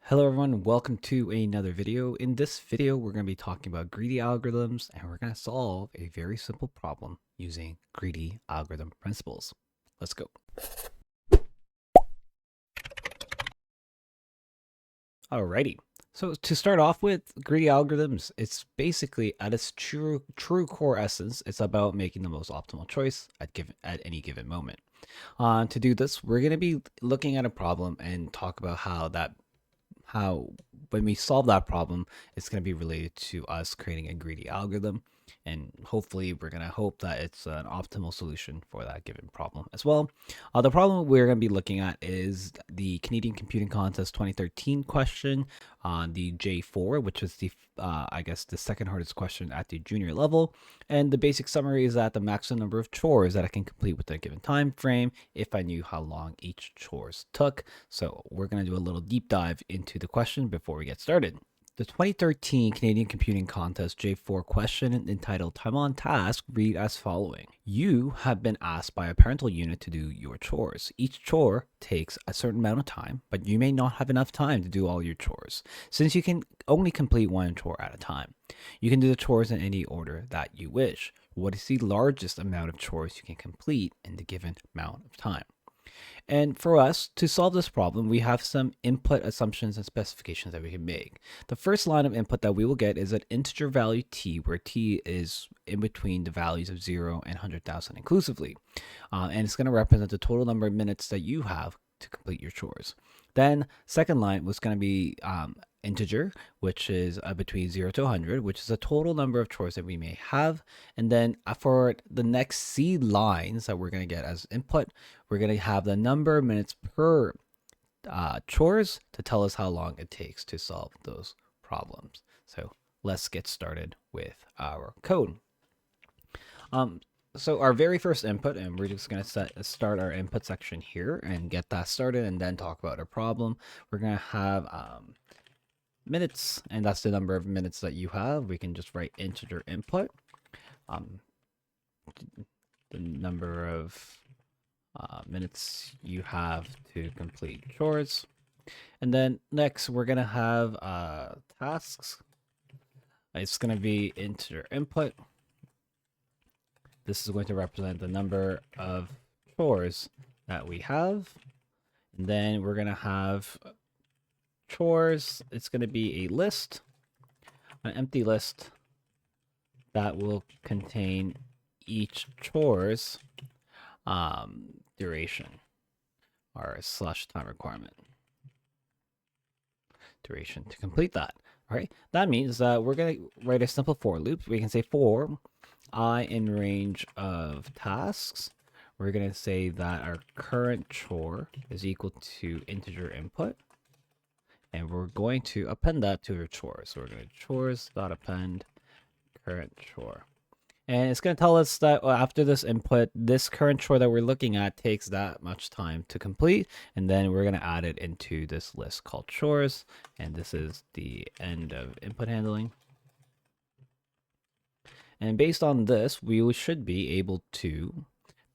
Hello everyone, welcome to another video. In this video, we're going to be talking about greedy algorithms and we're going to solve a very simple problem using greedy algorithm principles. Let's go. Alrighty. So to start off with, greedy algorithms, it's basically at its true core essence, it's about making the most optimal choice at any given moment. To do this, we're going to be looking at a problem and talk about how when we solve that problem, it's going to be related to us creating a greedy algorithm. And hopefully, we're going to hope that it's an optimal solution for that given problem as well. The problem we're going to be looking at is the Canadian Computing Contest 2013 question on the J4, which is I guess, the second hardest question at the junior level. And the basic summary is that the maximum number of chores that I can complete within a given time frame if I knew how long each chores took. So we're going to do a little deep dive into the question before we get started. The 2013 Canadian Computing Contest J4 question entitled Time on Task read as following. You have been asked by a parental unit to do your chores. Each chore takes a certain amount of time, but you may not have enough time to do all your chores, since you can only complete one chore at a time. You can do the chores in any order that you wish. What is the largest amount of chores you can complete in the given amount of time? And for us to solve this problem, we have some input assumptions and specifications that we can make. The first line of input that we will get is an integer value t, where t is in between the values of 0 and 100,000 inclusively. And it's going to represent the total number of minutes that you have to complete your chores. Then second line was going to be integer, which is between 0 to 100, which is the total number of chores that we may have. And then for the next C lines that we're going to get as input, we're going to have the number of minutes per chores to tell us how long it takes to solve those problems. So let's get started with our code. So our very first input, and we're just going to start our input section here and get that started and then talk about our problem. We're going to have minutes, and that's the number of minutes that you have. We can just write integer input, the number of minutes you have to complete chores. And then next, we're going to have tasks. It's going to be integer input. This is going to represent the number of chores that we have. And then we're going to have chores. It's going to be a list, an empty list that will contain each chore's duration or / time requirement. Duration to complete that. All right. That means that we're going to write a simple for loop. We can say for I in range of tasks. We're going to say that our current chore is equal to integer input. And we're going to append that to our chore. So we're going to chores.append current chore. And it's going to tell us that after this input, this current chore that we're looking at takes that much time to complete. And then we're going to add it into this list called chores. And this is the end of input handling. And based on this, we should be able to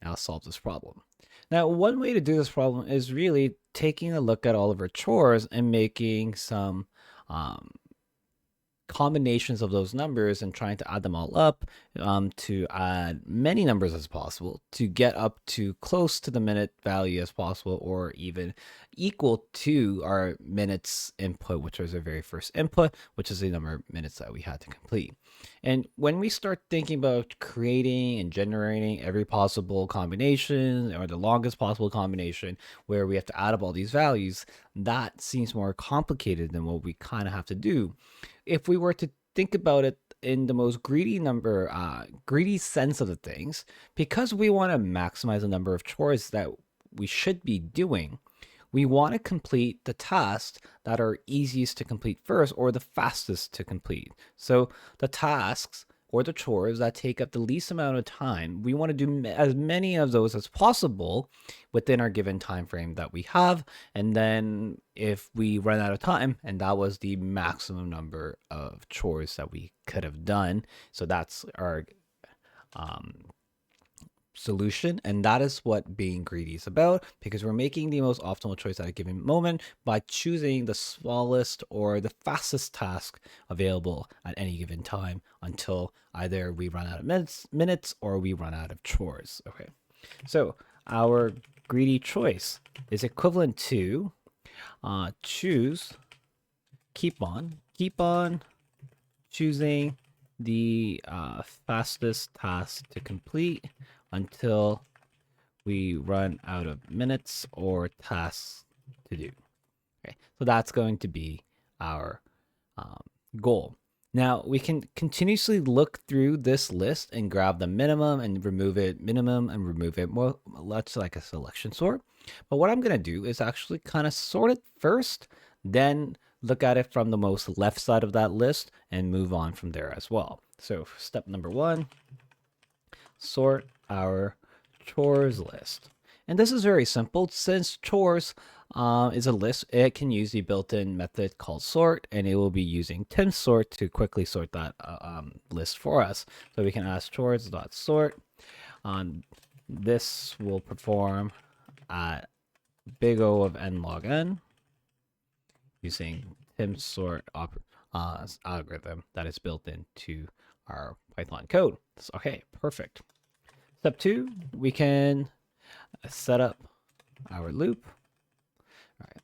now solve this problem. Now, one way to do this problem is really taking a look at all of our chores and making some combinations of those numbers and trying to add them all up to add many numbers as possible to get up to close to the minute value as possible, or even equal to our minutes input, which was our very first input, which is the number of minutes that we had to complete. And when we start thinking about creating and generating every possible combination or the longest possible combination where we have to add up all these values, that seems more complicated than what we kind of have to do. If we were to think about it in the most greedy sense of the things, because we want to maximize the number of chores that we should be doing, we want to complete the tasks that are easiest to complete first or the fastest to complete. So the tasks or the chores that take up the least amount of time, we want to do as many of those as possible within our given time frame that we have. And then if we run out of time, and that was the maximum number of chores that we could have done, so that's our solution, and that is what being greedy is about, because we're making the most optimal choice at a given moment by choosing the smallest or the fastest task available at any given time until either we run out of minutes or we run out of chores. Okay, so our greedy choice is equivalent to choose, keep on choosing the fastest task to complete until we run out of minutes or tasks to do. Okay, so that's going to be our goal. Now we can continuously look through this list and grab the minimum and remove it, more much like a selection sort. But what I'm going to do is actually kind of sort it first, then look at it from the most left side of that list and move on from there as well. So step number 1, sort our chores list. And this is very simple. Since chores is a list, it can use the built-in method called sort, and it will be using Tim's sort to quickly sort that list for us. So we can ask chores.sort. This will perform at big O of n log n using Tim's sort algorithm that is built into our Python code. Okay, perfect. Step 2, we can set up our loop. All right.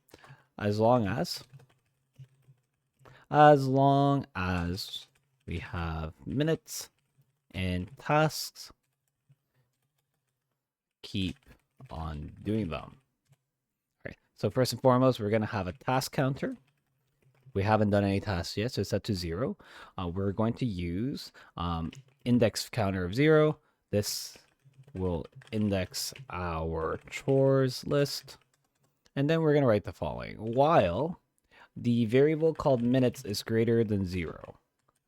As long as we have minutes and tasks, keep on doing them. All right. So first and foremost, we're going to have a task counter. We haven't done any tasks yet, so it's set to 0. We're going to use index counter of 0. This will index our chores list. And then we're going to write the following: while the variable called minutes is greater than 0.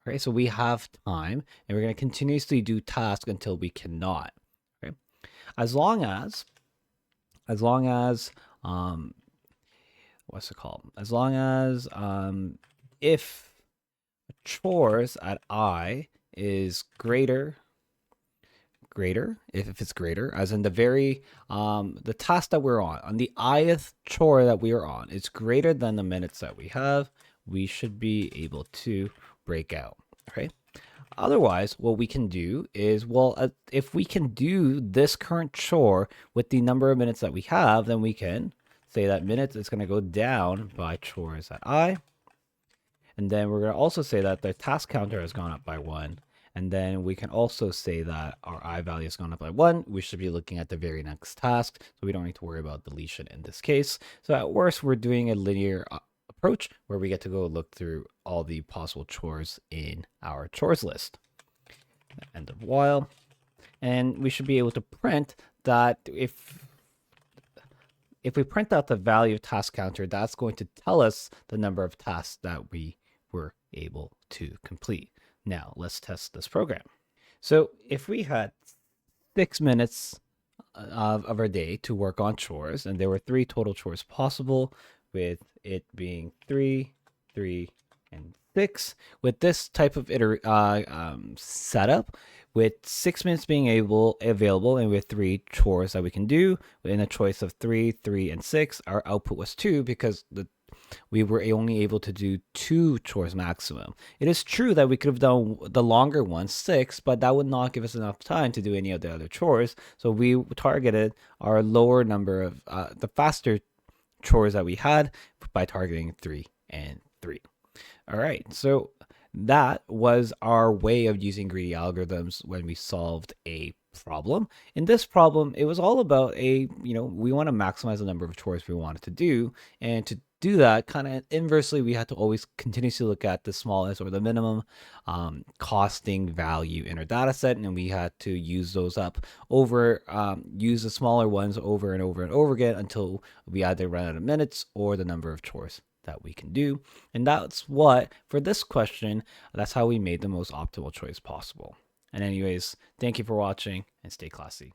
Okay, so we have time, and we're going to continuously do tasks until we cannot. Okay, as long as what's it called? As long as if chores at I is greater, if it's greater, as in the task that we're on the ith chore that we are on, it's greater than the minutes that we have, we should be able to break out. Okay. Otherwise, what we can do is, if we can do this current chore with the number of minutes that we have, then we can say that minutes is going to go down by chores at I. And then we're going to also say that the task counter has gone up by 1. And then we can also say that our I value has gone up by 1. We should be looking at the very next task, so we don't need to worry about deletion in this case. So at worst, we're doing a linear approach where we get to go look through all the possible chores in our chores list. End of while. And we should be able to print that if we print out the value of task counter, that's going to tell us the number of tasks that we were able to complete. Now, let's test this program. So if we had 6 minutes of our day to work on chores, and there were 3 total chores possible, with it being 3, 3, and 6, with this type of setup, with 6 minutes being available, and with 3 chores that we can do, in a choice of 3, 3, and 6, our output was 2 because we were only able to do 2 chores maximum. It is true that we could have done the longer one, 6, but that would not give us enough time to do any of the other chores. So we targeted our lower number of the faster chores that we had by targeting 3 and 3. All right, so that was our way of using greedy algorithms when we solved a problem. In this problem, it was all about we want to maximize the number of chores we wanted to do, and to do that, kind of inversely, we had to always continuously look at the smallest or the minimum costing value in our data set, and we had to use those use the smaller ones over and over and over again until we either run out of minutes or the number of chores that we can do. And that's what, for this question, that's how we made the most optimal choice possible. And anyways, thank you for watching, and stay classy.